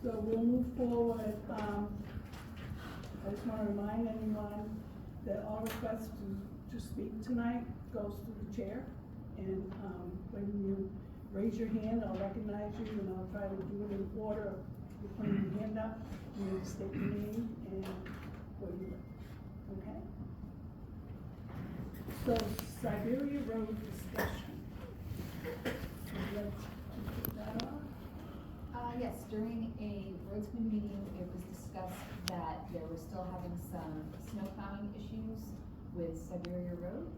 So we'll move forward. I just want to remind anyone that all requests to speak tonight goes through the chair. And when you raise your hand, I'll recognize you and I'll try to do it in order of you putting your hand up. You need to state your name and where you live. Okay? So Siberia Road discussion. Would you like to put that on? Yes, during a roads committee meeting, it was discussed that they were still having some snow plowing issues with Siberia Road.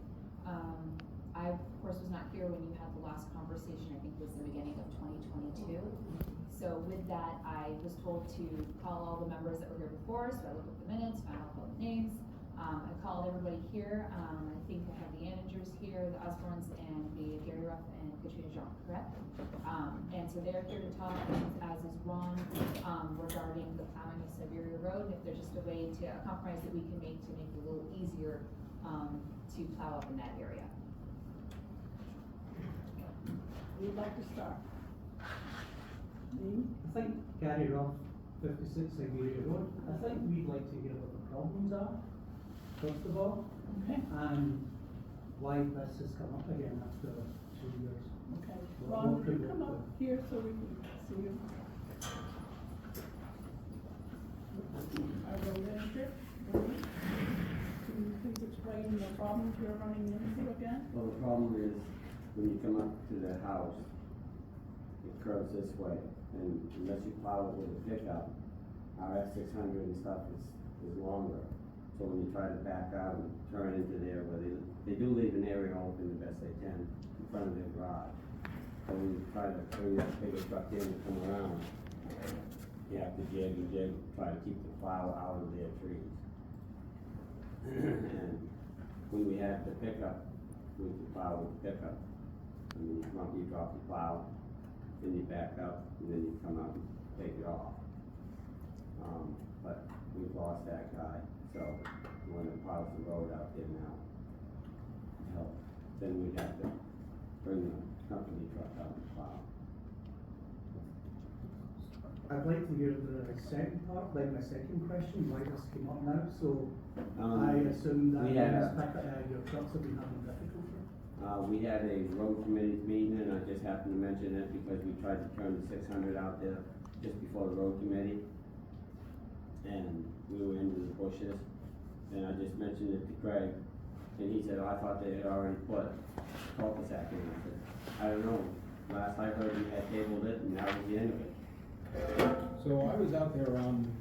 I, of course, was not here when you had the last conversation. I think it was the beginning of 2022. So with that, I was told to call all the members that were here before, so I looked at the minutes, found out all the names. I called everybody here. I think I have the managers here, the Osbornes, and the Gary Ruff and Katrina Jean, correct? And so they're here to talk, as is Ron, regarding the plowing of Siberia Road, and if there's just a way to, a compromise that we can make to make it a little easier to plow up in that area. Who'd like to start? Me? I think Gary Ruff, 56 Siberia Road, I think we'd like to hear what the problems are, first of all, Okay. and why this has come up again after 2 years. Okay. What Ron, would could you we come do? up here so we can see you? Our road manager, Marie, can you please explain the problems you're running into again? Well, the problem is, when you come up to the house, it curves this way, and unless you plow it with a pickup, our F600 and stuff is longer. So when you try to back out and turn into there, where they do leave an area open the best they can in front of their garage. So when you try to bring that bigger truck in and come around, you have to jig and jig, try to keep the plow out of their trees. And when we have the pickup, we can plow with the pickup. I mean, you come up, you drop the plow, then you back up, and then you come out and take it off. But we've lost that guy, so when it plows the road out there now, then we'd have to bring the company truck out and plow. I'd like to hear the second part, like my second question, why this came up now, so I assume that we had your trucks have been having difficulty? We had a road committee meeting, and I just happened to mention it because we tried to turn the 600 out there just before the road committee. And we were into the bushes, and I just mentioned it to Craig, and he said, oh, I thought they had already put cul-de-sac in. I said, I don't know, last I heard you had tabled it, and that was the end of it. So I was out there on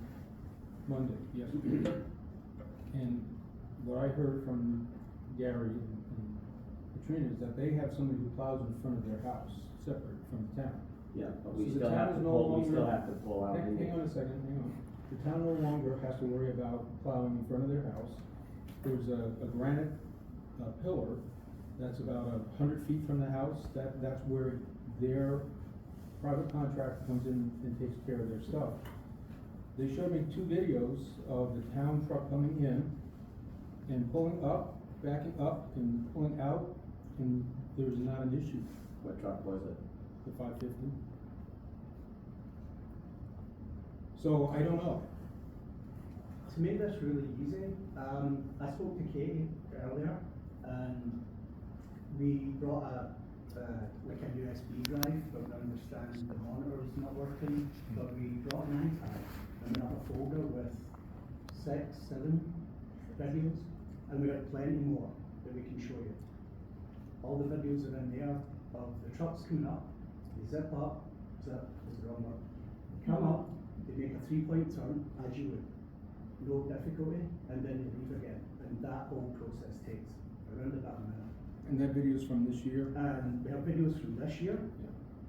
Monday, yesterday, and what I heard from Gary and Katrina is that they have somebody who plows in front of their house, separate from the town. Yeah, but we So the still town have is to no pull, we longer- still have to pull out. Hang on a second, hang on. The town no longer has to worry about plowing in front of their house. There's a granite pillar that's about 100 feet from the house, that's where their private contractor comes in and takes care of their stuff. They showed me 2 videos of the town truck coming in and pulling up, backing up, and pulling out, and there's not an issue. What truck was it? The 550. So I don't know. To make this really easy, I spoke to Katie earlier, and we brought like a USB drive, but I understand the monitor is not working, but we brought an iPad, and we have a folder with 6, 7 videos, and we have plenty more that we can show you. All the videos are in there of the trucks coming up, they zip is the wrong word, come up, they make a 3-point turn, as you would, no difficulty, and then they leave again, and that whole process takes around about a minute. And that video's from this year? And we have videos from this year,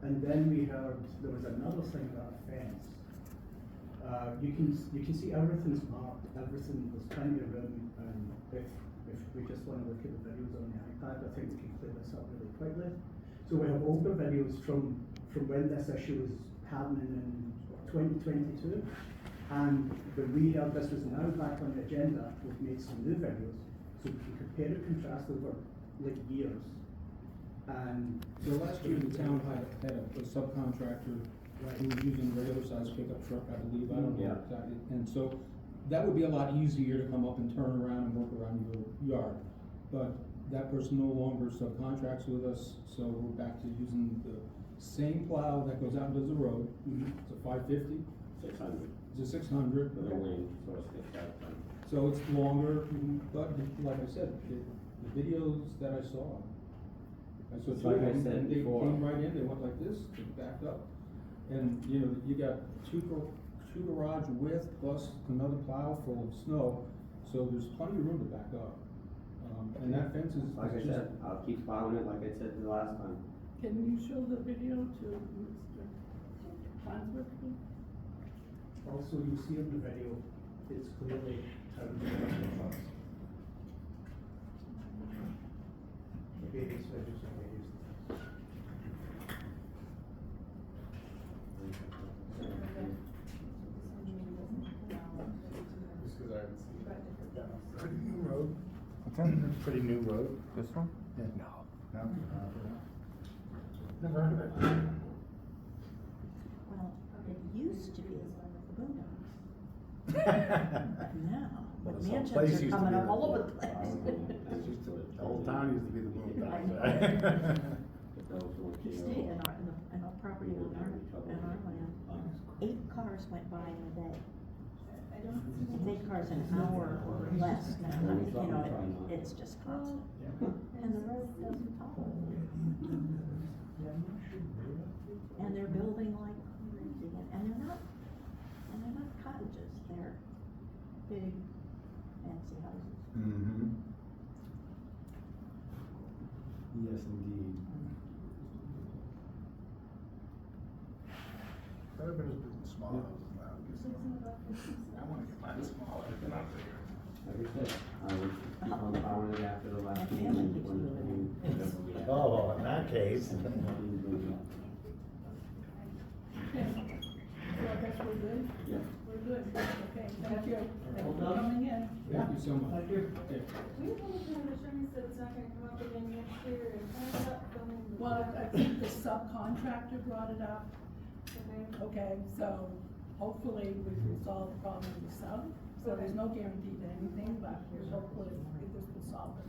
and then we heard, there was another thing about a fence. You can see everything's marked, everything, there's plenty of room, and if we just want to look at the videos on the iPad, I think we can clear this up really quickly. So we have older videos from when this issue was happening in 2022, and when we heard this was now back on the agenda, we've made some new videos, so we can compare and contrast over like years. And So last year, the town had a subcontractor who was using a regular sized pickup truck, I believe, I don't know Yeah. exactly. And so, that would be a lot easier to come up and turn around and work around your yard. But that person no longer subcontracts with us, so we're back to using the same plow that goes out and does the road. It's a 550, 600 it's a 600. with a wing, so it sticks out. So it's longer, but like I said, the videos that I saw two It's like of I them, said and they before. came right in, they went like this, they backed up. And, you know, you got two garage width plus another plow full of snow, so there's plenty of room to back up. And that fence is Like I just, said, I'll keep plowing it like I said the last time. Can you show the video to Mr. Farnsworth, please? Also, you see in the video, it's clearly turned to the trucks. Maybe it's registered, maybe it's. Pretty new road. Pretty new road, this one? No. No? Never heard of it. Well, it used to be the Boondocks. Now, Well, the this whole mansions place are used to coming be up the- all over the place. The whole town used to be the Boondocks, I right? He stayed in our property on our land. 8 cars went by in a day. If 8 cars an hour or less now, I mean, you know, it's just constant. And the road doesn't follow. And they're building like crazy, and they're not cottages, they're big fancy houses. Mm-hmm. Yes, indeed. Everybody's building small houses now. I wanna get mine smaller, get out there. Like I said, I will keep on plowing it after the last My meeting. family keeps when- moving. whenever we have- Oh, in that case. Okay, so I guess we're good? Yeah. We're good, okay, thank you. Thank you for coming in. thank you so much. Thank you. Okay. We have any kind of assurance that it's not gonna come up again next year and end up going. Well, I think the subcontractor brought it up, Okay. okay, so hopefully we can solve the problem with the sub. So there's no guarantee to anything, but hopefully this will solve it.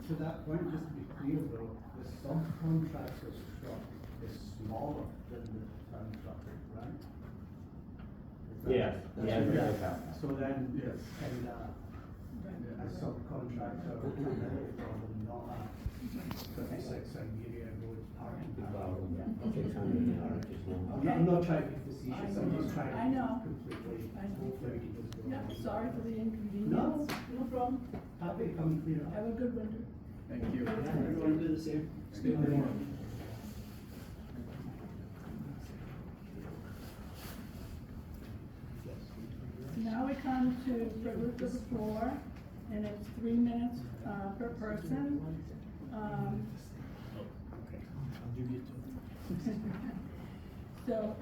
To that point, just to be clear though, the subcontractor's truck is smaller than the town truck, right? Is that- Yes, yeah, Yeah. yeah. So then, yes, and, a subcontractor would probably not have 56 Iberia Road parking. I'm not trying to be facetious, I'm just trying I know. to completely, I know. hopefully we can just go. Yeah, sorry for the inconvenience. No, no problem, happy to come clear up. Have a good winter. Thank you. Everyone do the same. Stay warm. Now we come to privilege of the floor, and it's 3 minutes, per person. So,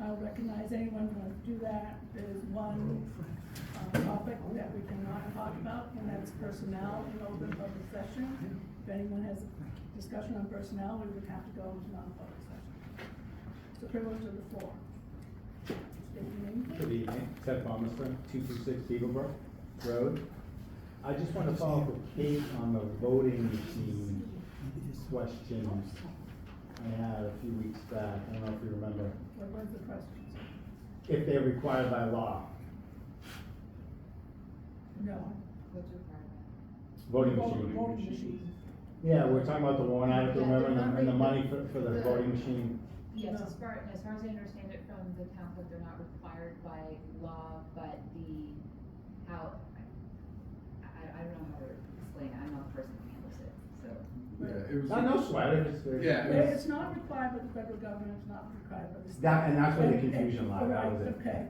I'll recognize anyone who wants to do that. There's one, topic that we cannot talk about, and that's personnel in open public session. If anyone has a discussion on personnel, we would have to go into non-public session. It's the privilege of the floor. State your name, please. Good evening, Ted Palmerston, 226 Beaglebrook Road. I just want to follow up with Kate on the voting machine questions I had a few weeks back. I don't know if you remember. What was the question? If they're required by law, No. What's required? voting Voting machine. machine. Yeah, we're talking about the warrant article, Yeah, remember, they're not and the money really- for the the- voting machine? Yes, No. as far as I understand it from the town clerk, they're not required by law, but how, I don't know how to explain it, I'm not the person who handles it, so. Yeah, it was. No sweat, if it's. Yeah, But it's not required by the federal government, it's not required by the state. And that's where the confusion lied, that Right, was it. okay.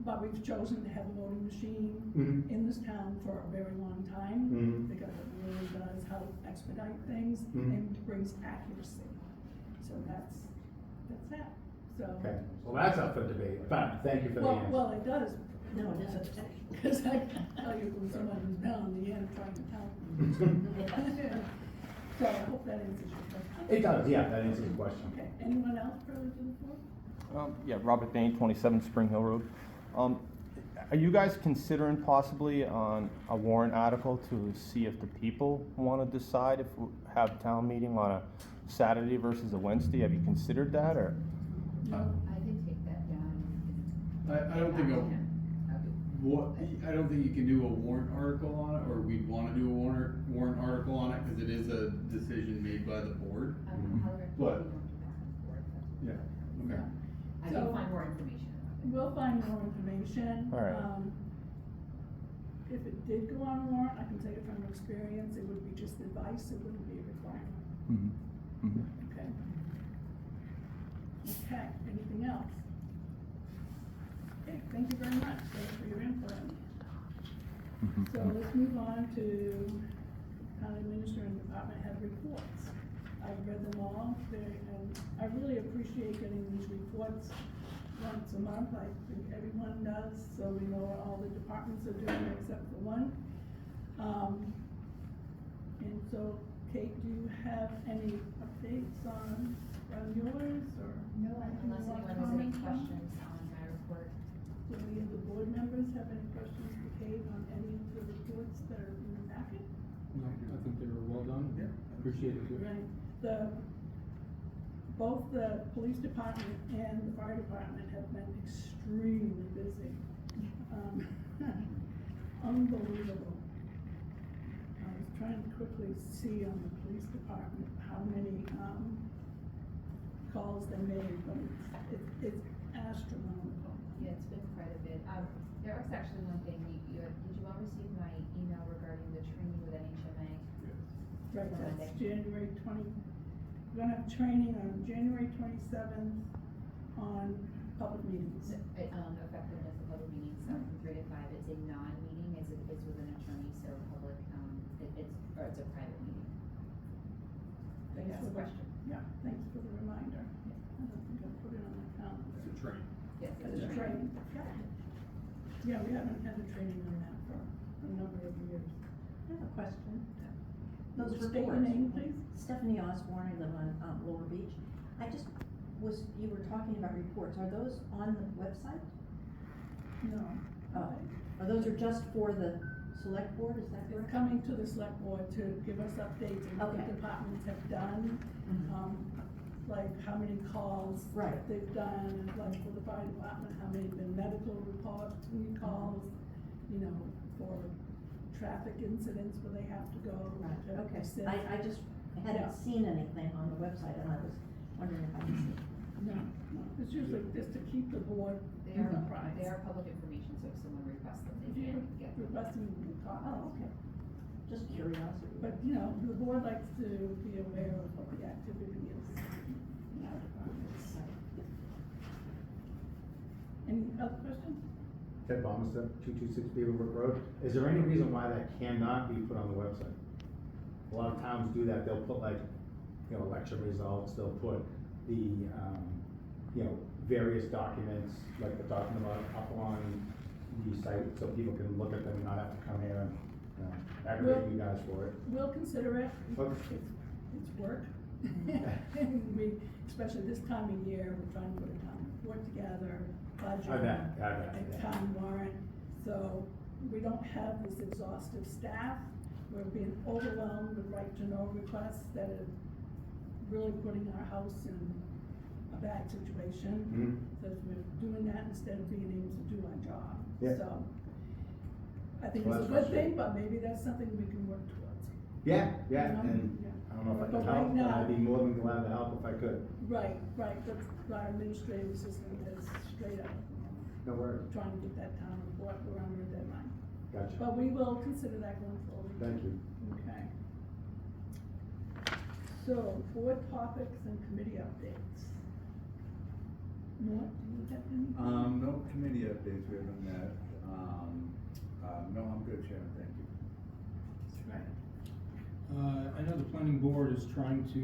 But we've chosen to have a voting machine Mhm. in this town for a very long time, Mhm. because it really does help expedite things Mhm. and brings accuracy. So that's that, so. Okay, well, that's up for debate, but thank you for the answer. Well, it does. No, it isn't. Because I can tell you from someone who's down on the end trying to tell them. So I hope that answers your question. It does, yeah, that answers the question. Okay, anyone else further to the floor? Yeah, Robert Dane, 27 Spring Hill Road. Are you guys considering possibly on a warrant article to see if the people want to decide if we have town meeting on a Saturday versus a Wednesday? Have you considered that, or? I can take that down. I don't think Okay. I don't think you can do a warrant article on it, or we'd wanna do a warrant article on it, cause it is a decision made by the board. However, we But- don't do back and forth. Yeah, okay. I can find more information. We'll find more information. All right. If it did go on a warrant, I can tell you from experience, it would be just advice, it wouldn't be a requirement. Okay. Okay, anything else? Okay, thank you very much, thanks for your input. So let's move on to town administrator and department head reports. I've read them all, and I really appreciate getting these reports once a month. I think everyone does, so we know what all the departments are doing except for one. And so, Kate, do you have any updates on yours, or? No, anything unless you want to anyone has any comment on? questions on my report. Do any of the board members have any questions for Kate on any of the reports that are in the packet? No, I think they were well done. Yeah. Appreciate it too. Right, both the police department and the fire department have been extremely busy. Unbelievable. I was trying to quickly see on the police department how many, calls they made, but it's astronomical. Yeah, it's been quite a bit. There was actually one thing, did you all receive my email regarding the training with NHMA? Right, Monday. that's January 20, we're gonna have training on January 27th on public meetings. Effectiveness of public meetings, from 3 to 5, it's a non-meeting, it's with an attorney, so public, it's a private meeting. Thanks That's for the the- question. Yeah, thanks for the reminder. I don't think I put it on my calendar. It's a train. Yes, But it's a it's training. training, yeah, we haven't had a training on that for a number of years. I have a question. Those State your reports. name, please. Stephanie Osborne, I live on, Lower Beach. You were talking about reports, are those on the website? No. Oh, or those are just for the select board, is that They're correct? coming to the select board to give us updates on what the Okay. departments have done, like how many calls Right. they've done, like for the fire department, how many have been medical reports, calls, for traffic incidents where they have to go Right, to okay. assist. I just Yeah. hadn't seen anything on the website, and I was wondering if I missed it. No, it's usually just to keep the board They are, apprised. they are public information, so if someone requests them, If they you can get them. request them, you can talk. Oh, okay. Just curiosity. But, the board likes to be aware of what the activity is in our departments. Any other questions? Ted Bomasa, 226 Beaverbrook Road. Is there any reason why that cannot be put on the website? A lot of towns do that. They'll put election results, they'll put the, various documents, like we're talking about, up on the site, so people can look at them and not have to come here and, aggravate you guys for it. We'll consider it. Okay. It's work. And especially this time of year, we're trying to put a town report together, budget. I bet, And yeah. town warrant, so we don't have this exhaustive staff. We're being overwhelmed with right-to-know requests that are really putting our house in a bad situation. Mhm. So we're doing that instead of being able to do our job. Yeah. So, I think Well, it's a that's good thing, but maybe that's something we can work towards. Yeah, Yeah. and I don't know if I But can right help, but now- I'd be more than glad to help if I could. Right, that's, our administrative assistant is straight up No worries. trying to get that town report, we're under a deadline. Gotcha. But we will consider that going forward. Thank you. Okay. So, board topics and committee updates. Mort, do you have anything? No committee updates, we haven't met. No, I'm good, Sharon, thank you. That's right. I know the planning board is trying to,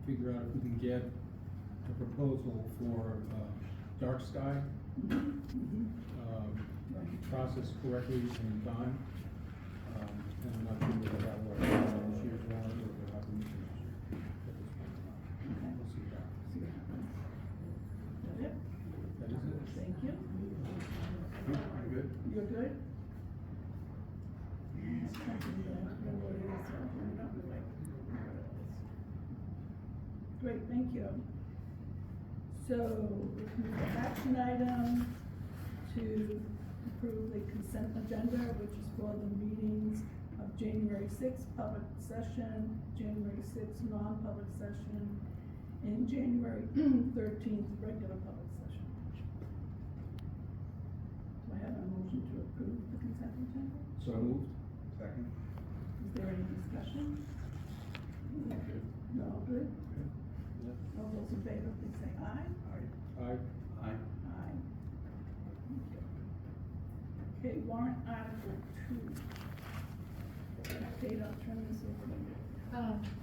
figure out if we can get a proposal for, dark sky, Mhm. processed correctly in time. And I'm not sure whether that will apply this year's warrant or if it'll have to be next year. At this point in time. We'll see that. See what happens. That it? That is it. Thank you. I'm good. You're good? It's something that I don't know what it is, so I'll turn it up and like, what it is. Great, thank you. So, let's move to action item to approve the consent agenda, which is for the meetings of January sixth, public session, January sixth, non-public session, and January 13th, regular public session. Do I have a motion to approve the consent agenda? So moved. Second? Is there any discussion? No, good? Yeah. All those in favor, please say aye. Aye. Aye. Aye. Okay, warrant article 2. Kate, I'll turn this over to you.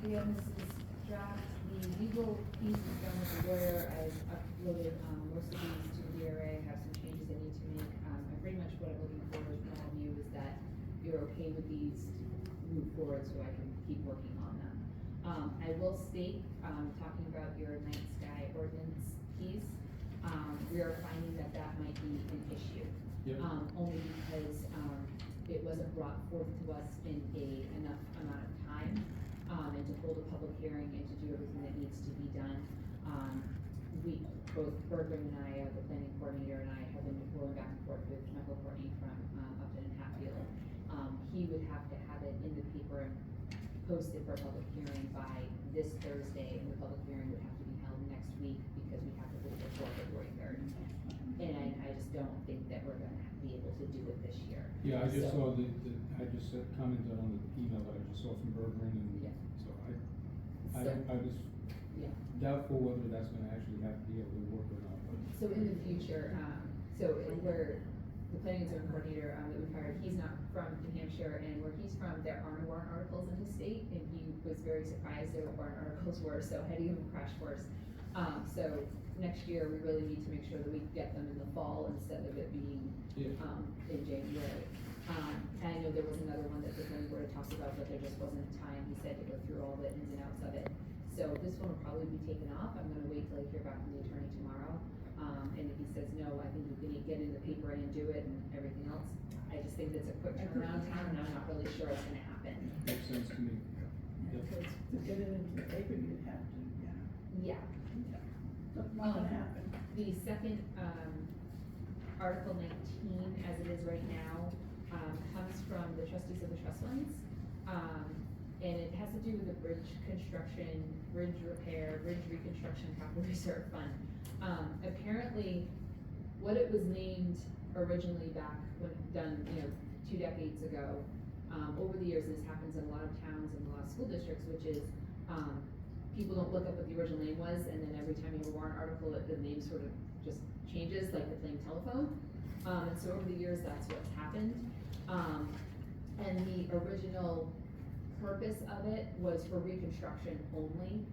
Again, this is draft, the legal piece is done with the lawyer, I've uploaded, most of these to the DRA, have some changes I need to make. Pretty much what I'm looking for from all of you is that you're okay with these to move forward so I can keep working on them. I will state, talking about your night sky ordinance piece, we are finding that that might be an issue. Yep. Only because, it wasn't brought forth to us in enough amount of time, and to hold a public hearing and to do everything that needs to be done. Both Berger and I, the planning coordinator, and I have been going back and forth with Michael Courtney from, Upton and Hatfield. He would have to have it in the paper and posted for a public hearing by this Thursday, and the public hearing would have to be held next week because we have to hold it before February 3rd. And I just don't think that we're gonna be able to do it this year. Yeah, I just So- saw I just commented on the email that I just saw from Bergman, and Yeah. so So- I was Yeah. doubtful whether that's gonna actually have to be able to work or not, but. So in the future, where the planning and zoning coordinator, that we've hired, he's not from New Hampshire, and where he's from, there are no warrant articles in his state, and he was very surprised at what warrant articles were, so I had to give him a crash course. So next year, we really need to make sure that we get them in the fall instead of it being, Yeah. in January. And I know there was another one that the planning board had talked about, but there just wasn't time, he said, to go through all the ins and outs of it. So this one will probably be taken off, I'm gonna wait till I hear back from the attorney tomorrow. And if he says, no, I think you can get in the paper and do it and everything else, I just think that's a quick turnaround time, and I'm not really sure it's gonna happen. Makes sense to me. Yep. Because to get it into the paper, you'd have to, Yeah. That's not gonna happen. The second, Article 19, as it is right now, comes from the trustees of the trust funds. And it has to do with the bridge construction, bridge repair, bridge reconstruction capital reserve fund. Apparently, what it was named originally back when done, 2 decades ago, over the years, this happens in a lot of towns and a lot of school districts, which is, people don't look up what the original name was, and then every time you have a warrant article, the name sort of just changes, like they're playing telephone. And so over the years, that's what's happened. And the original purpose of it was for reconstruction only,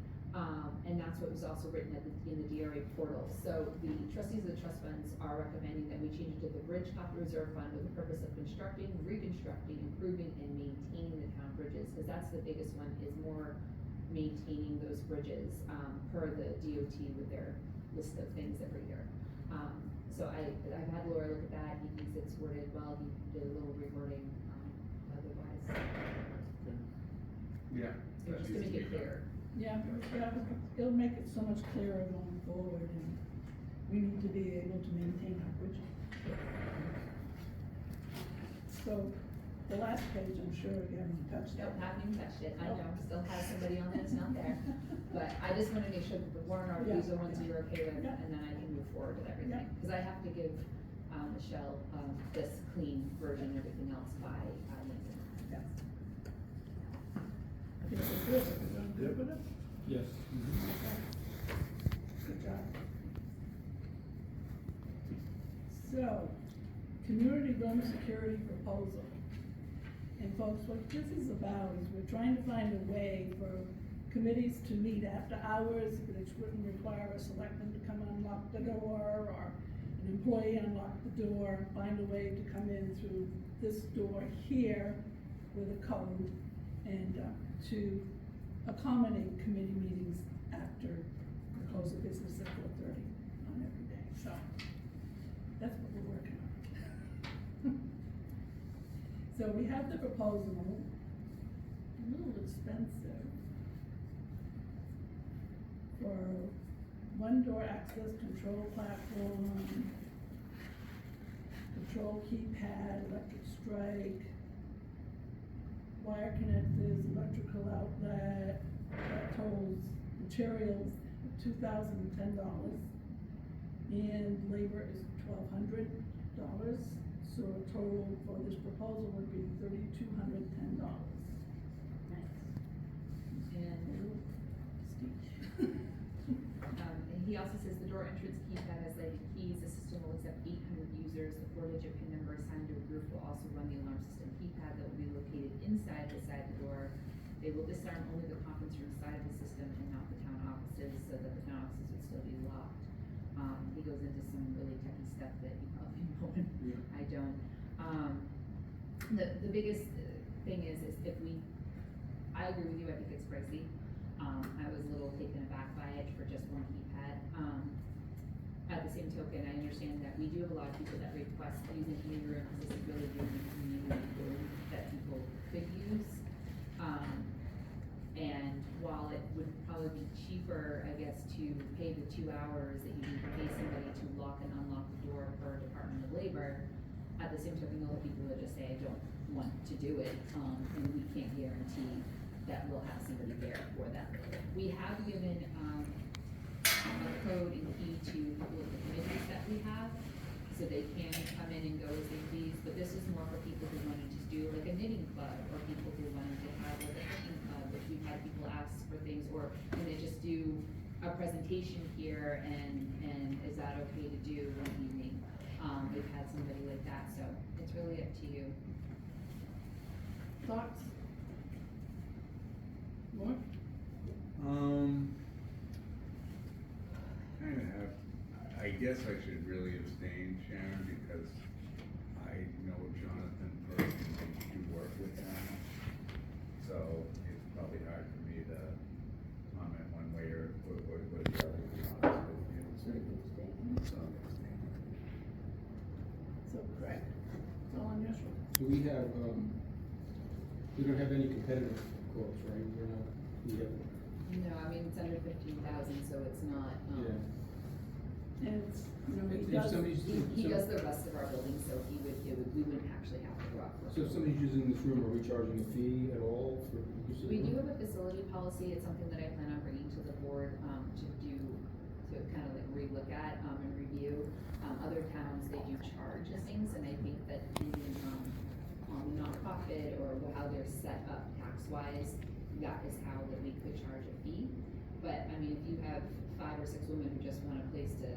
and that's what was also written in the DRA portal. So the trustees of the trust funds are recommending that we change it to the Bridge Capital Reserve Fund with the purpose of constructing, reconstructing, improving, and maintaining the town bridges, because that's the biggest one, is more maintaining those bridges, per the DOT with their list of things every year. So I've had Laura look at that, he thinks it's worded well, he did a little rewording, otherwise. Yeah. So just to make it clear. Yeah, it'll make it so much clearer going forward, and we need to be able to maintain our bridges. So, the last page, I'm sure you haven't touched it. Nope, haven't even touched it, I know, still has somebody on there that's not there, but I just wanna make sure that the warrant articles are ones you're okay with, Yeah. and then I can move forward with everything. Yeah. Cause I have to give, Michelle, this clean version, everything else by, LinkedIn. Yes. I think we're good, we're doing good with it? Yes. Okay. Good job. So, community room security proposal. And folks, what this is about is we're trying to find a way for committees to meet after hours, which wouldn't require a selectman to come unlock the door, or an employee unlock the door, find a way to come in through this door here, with a code and, to accommodate committee meetings after the close of business at 4:30 on every day, so that's what we're working on. So we have the proposal, a little expensive, for one door access control platform, control keypad, electric strike, wire connectors, electrical outlet, that totals materials, $2,010. And labor is $1,200, so a total for this proposal would be $3,210. And and he also says the door entrance keypad has lighted keys, the system will accept 800 users, the 4-digit PIN number assigned to a group will also run the alarm system keypad that will be located inside the side door. They will disarm only the conference room side of the system and not the town offices, so that the town offices would still be locked. He goes into some really techy stuff that you probably know and I don't. The biggest thing is if I agree with you, I think it's pricey. I was a little taken aback by it for just one keypad. At the same token, I understand that we do have a lot of people that request using community room because this is really the only community room that people could use. And while it would probably be cheaper, I guess, to pay the 2 hours that you need to pay somebody to lock and unlock the door per Department of Labor, at the same token, a lot of people would just say, I don't want to do it, and we can't guarantee that we'll have somebody there for them. We have given, a code and key to people of the committees that we have, so they can come in and go as they please, but this is more for people who wanted to do like a knitting club, or people who wanted to have like a cooking club, which we've had people ask for things, or can they just do a presentation here, and is that okay to do one evening? We've had somebody like that, so it's really up to you. Thoughts? More? I guess I should really abstain, Sharon, because I know Jonathan personally to work with him. So it's probably hard for me to comment one way or the other, to be honest with you. So, So, Craig, it's all on your shoulders. So we have, we don't have any competitive quotes, right? We have, No, I mean, it's under 15,000, so it's not, yeah. And it's, you know, he If does, somebody's, he does the rest of our building, so we wouldn't actually have to go out for. so if somebody's using this room, are we charging a fee at all for use of the We do room? have a facility policy, it's something that I plan on bringing to the board, to kind of like relook at, and review. Other towns, they do charge things, and I think that even, on nonprofit or how they're set up tax-wise, that is how that we could charge a fee. But, I mean, if you have 5 or 6 women who just want a place to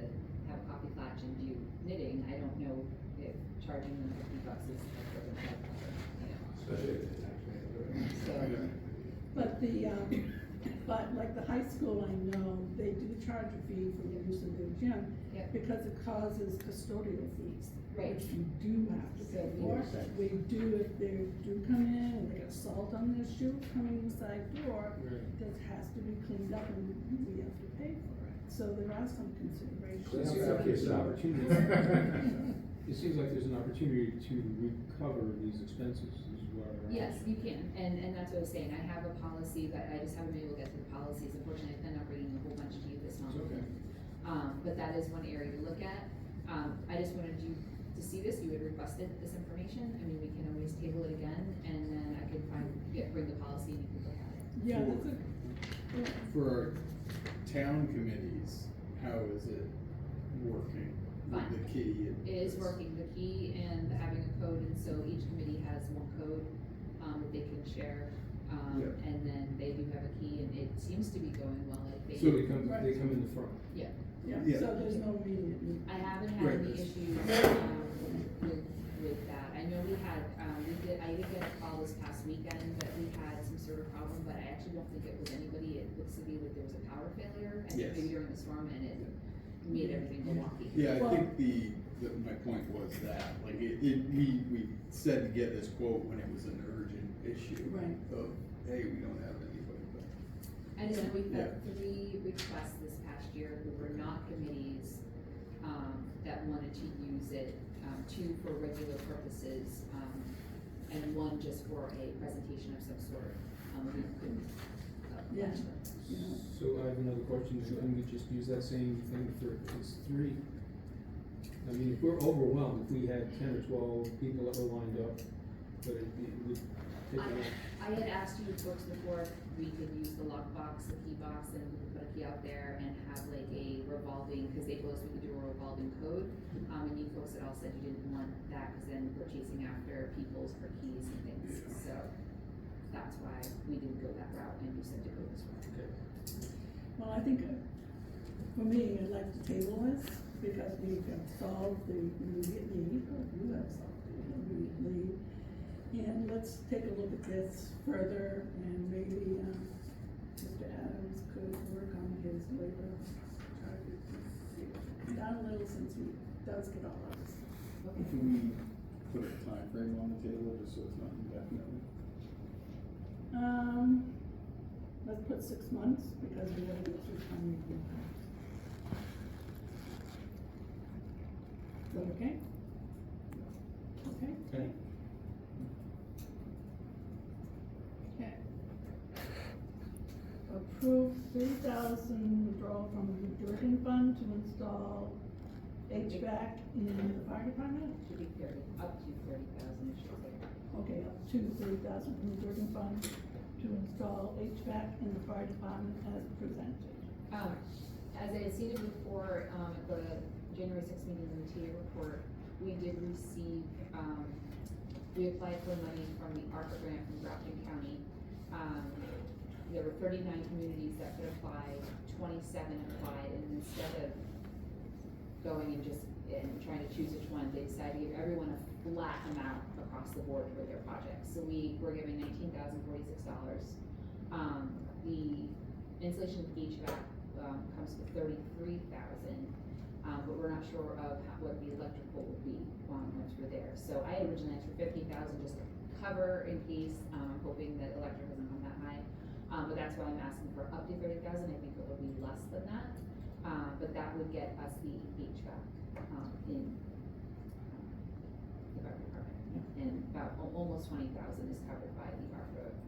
have a coffee clutch and do knitting, I don't know if charging them $50 is like, you know. So, but but like the high school, I know, they do charge a fee for the use of their gym. Yep. Because it causes custodial fees. Right. Which you do have to pay for. We do, if they do come in and they got salt on their shoe coming inside door, Right. that has to be cleaned up and we have to pay for it. So there are some considerations. So it seems like there's an opportunity, it seems like there's an opportunity to recover these expenses, is what I'm. yes, you can, and that's what I was saying, I have a policy, but I just haven't been able to get to the policies, unfortunately, I plan on bringing a whole bunch to you this month. It's okay. But that is one area to look at. I just wanted you to see this, you had requested this information, I mean, we can always table it again, and then I can bring the policy and you can look at it. Yeah, that's a, For our town committees, how is it working with Fine. the key? and It is this? working, the key and having a code, and so each committee has one code, that they can share. Yeah. And then they do have a key, and it seems to be going well, I think. So they come in the front. Yeah. yeah, Yeah. so there's no immediate need. I haven't had Right. any issues, with that. I know I did get a call this past weekend that we had some sort of problem, but I actually don't think it was anybody. It looks to be that there was a power failure, I think Yes. maybe during the storm, and it made everything go wonky. Yeah, Well- I think my point was that, like, we said to get this quote when it was an urgent issue Right. of, hey, we don't have anybody, but. I just know we've Yeah. had 3 requests this past year who were not committees, that wanted to use it, 2 for regular purposes, and 1 just for a presentation of some sort. We couldn't. Yeah. match them. Yeah. So I have another question, can we just use that same thing for, it's 3? I mean, if we're overwhelmed, if we had 10 or 12 people that were lined up, but it would take a lot. I had asked you folks before if we could use the lockbox, the key box, and we could put a key out there and have like a revolving, because they told us we could do a revolving code. And you folks had all said you didn't want that, because then we're chasing after people's for keys and things, so that's why we didn't go that route, and you said to go this route. Okay. Well, I think, for me, I'd like to table this, because we can solve the immediate need, or you have solved the immediate need. And let's take a look at this further, and maybe, Mr. Adams could work on his labor charges. Down a little since he does get all of this. Can we put a time frame on the table, just so it's not indefinitely? Let's put 6 months, because we gotta get through town meeting. Is that okay? Okay? Okay. Okay. Approve 3,000 withdrawal from the Durgan Fund to install HVAC in the fire department? Should be 30, up to 30,000, it should say. Okay, up to 3,000 from the Durgan Fund to install HVAC in the fire department as presented. As I had stated before, at the January 6th meeting in the TA report, we did receive, we applied for money from the ARPA grant from Grafton County. There were 39 communities that could apply, 27 applied, and instead of going and trying to choose which one, they decided to give everyone a flat amount across the board for their projects. So we were giving $19,046. The installation of HVAC comes to $33,000, but we're not sure of what the electrical will be once we're there. So I originally asked for $50,000 just to cover in case. I'm hoping that electric doesn't come that high, but that's why I'm asking for up to $30,000. I think it will be less than that, but that would get us the HVAC in the fire department, and about almost 20,000 is covered by the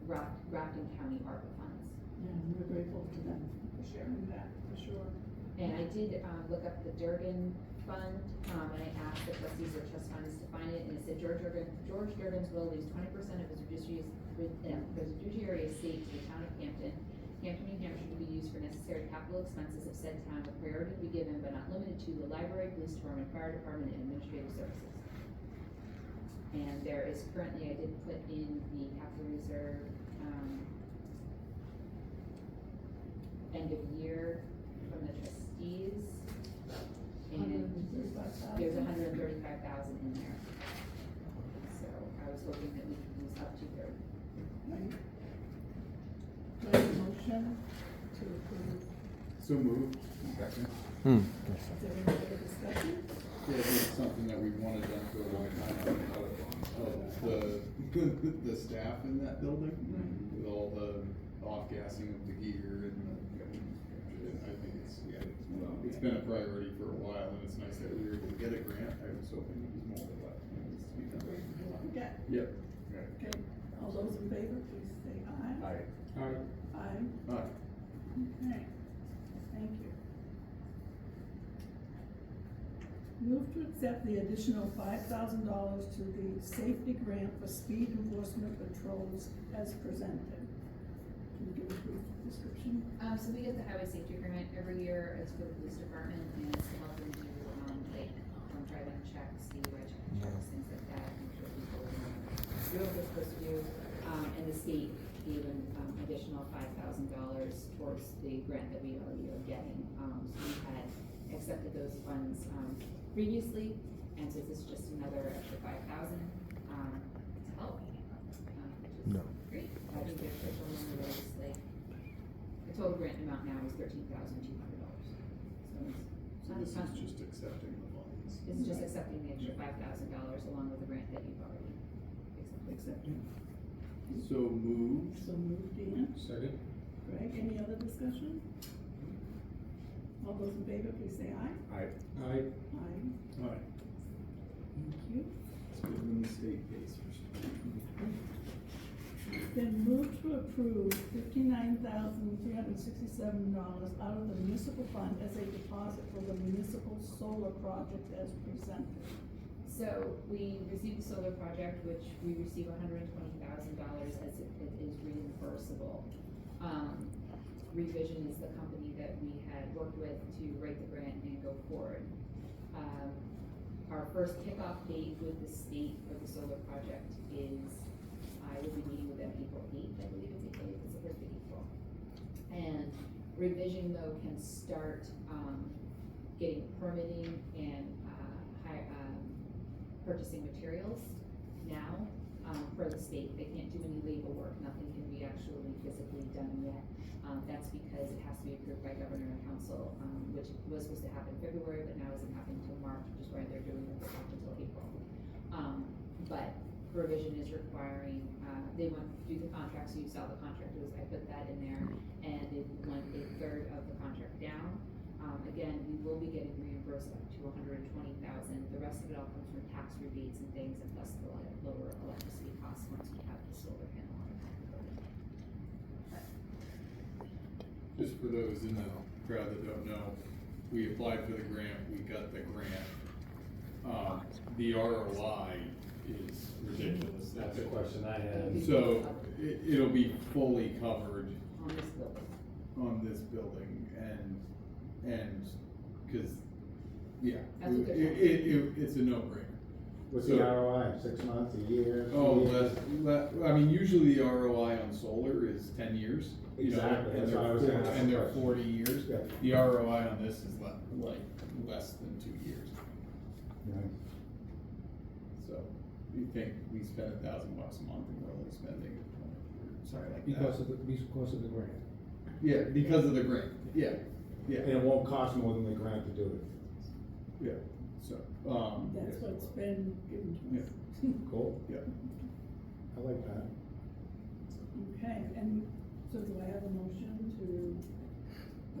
Grafton County ARPA funds. Yeah, and we're grateful to them for sharing that, for sure. And I did, look up the Durgan Fund, and I asked the trustees or trust funds to find it, and it said George Durgan's will leaves 20% of his fiduciary estate to the town of Campton. Campton, New Hampshire, to be used for necessary capital expenses of said town, with priority to be given but not limited to the library, police department, fire department, and administrative services. And there is currently, I did put in the capital reserve, end of year from the trustees. And there's 135,000 in there. So I was hoping that we could use up to 30. Right. Do I have a motion to approve? So moved. Second. Is there any other discussion? Yeah, it's something that we've wanted done for a long time. The staff in that building, with all the off-gassing of the gear and I think it's been a priority for a while, and it's nice that we were able to get a grant. I was hoping it was more, but it needs to be done. Okay. Yep. Okay, all those in favor, please say aye. Aye. Alright, Aye. Aye. Okay, thank you. Move to accept the additional $5,000 to the safety grant for speed enforcement patrols as presented. Can you give a brief description? So we get the highway safety agreement every year. It's for the police department, and it's to help them do, like, driving checks, DUI checks, things like that, make sure people do what they're supposed to do. And the state gave an additional $5,000 towards the grant that we already are getting. So we had accepted those funds, previously, and so this is just another extra $5,000, to help, which is great. I think their total number is like, the total grant amount now is $13,200. So this is just accepting the funds. This is just accepting the extra $5,000 along with the grant that you've already accepted. Accepting. So moved. So moved, Dan. Second. Greg, any other discussion? All those in favor, please say aye. I, Aye. Aye. Alright. Thank you. It's good when the state pays for stuff. It's been moved to approve $59,367 out of the municipal fund as a deposit for the municipal solar project as presented. So we received the solar project, which we receive $120,000 as it is reimbursable. Revision is the company that we had worked with to write the grant and go forward. Our first kickoff date with the state for the solar project is, I will be meeting with them April 8th, I believe it's the first of April. And Revision though can start, getting permitting and, purchasing materials now, for the state. They can't do any legal work, nothing can be actually physically done yet. That's because it has to be approved by governor and council, which was supposed to happen in February, but now isn't happening until March, which is why they're doing it until April. But Revision is requiring, they want to do the contract, so you saw the contract, I put that in there, and they want 1/3 of the contract down. Again, we will be getting reimbursed up to $120,000. The rest of it all comes from tax rebates and things, and plus the lower electricity costs once we have the solar panel on the building. Just for those in the crowd that don't know, we applied for the grant, we got the grant. The ROI is ridiculous. That's a question I had. So it'll be fully covered On this building. on this building and, cause, yeah, That's a good it's a no-brainer. What's So- the ROI, 6 months, a year? Oh, 2 years? I mean, usually the ROI on solar is 10 years. You know, Exactly, and that's they're why I was four- gonna ask And the they're question. 40 years. Yeah. The ROI on this is like less than 2 years. Right. So you think we spend $1,000 a month and we're only spending, sorry, like Because that. of the grant. Yeah, because of the grant, yeah, And yeah, it won't cost more than the grant to do it. yeah, so, That's what's been given to us. Cool. yeah. I like that. Okay, and so do I have a motion to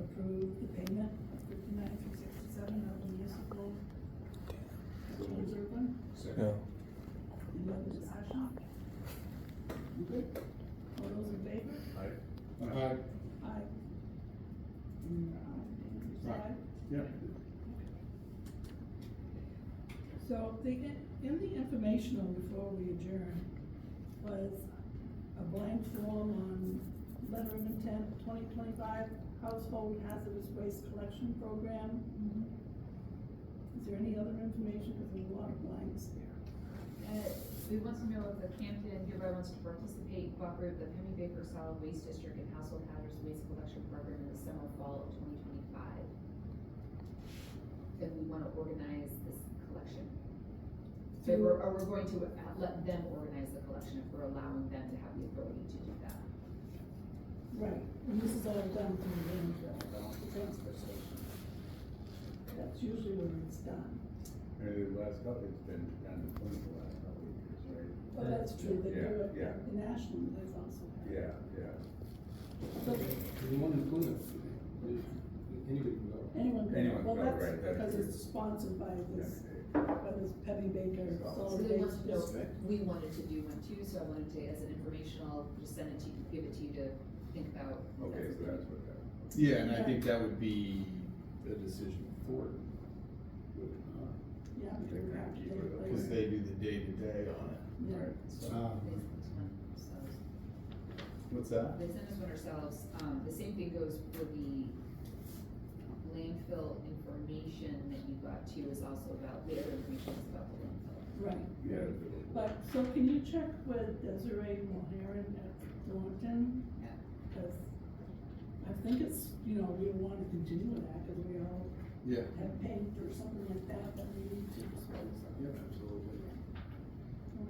approve the payment of $59,367 out of the municipal reserve fund? Yeah. Any other discussion? Good. All those in favor? Aye. Aye. Right. Yeah. So in the informational before we adjourn was a blank form on letter of intent 2025 household hazardous waste collection program. Is there any other information? Because there's a lot of blanks there. We want to know if the Campton hereby wants to participate, cooperate with the Penny Baker Solid Waste District and Household Hazardous Waste Collection Program in the summer, fall of 2025. And we want to organize this collection. So we're going to let them organize the collection if we're allowing them to have the authority to do that. Right, and this is all done through the landfill, the transfer station. That's usually where it's done. the last couple, it's been kind of funny the last couple of years, right? Well, that's true, they do Yeah, it, yeah. the national, there's also. Yeah, yeah. So Anyone in Plymouth, anybody can go. anyone can, Anyone well, can go, that's right, that's because true. it's sponsored by this Penny Baker So Solid they want Waste to know, District. we wanted to do one too, so I wanted to, as an informational, just send it to you, give it to you to think about. Okay, so that's what that. Yeah, and I think that would be a decision for them. would it not? Yeah, they would have to take place. Cause they do the day-to-day on it. Yeah. So- They sent us one themselves. What's that? They sent us one ourselves. The same thing goes for the landfill information that you got too, is also about, the other information is about the landfill. Right. Yeah. But, so can you check with Desiree Mulheron at Thornton? Yeah. Cause I think it's, we want to continue with that, cause we all Yeah. have paint or something like that that we need to dispose of. Yep, absolutely.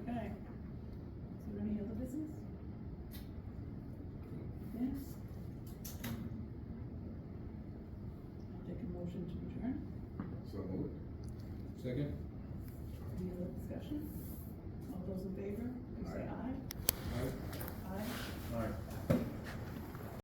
Okay. Is there any other business? Yes? I'll take a motion to adjourn. So moved. Second? Any other discussion? All those in favor?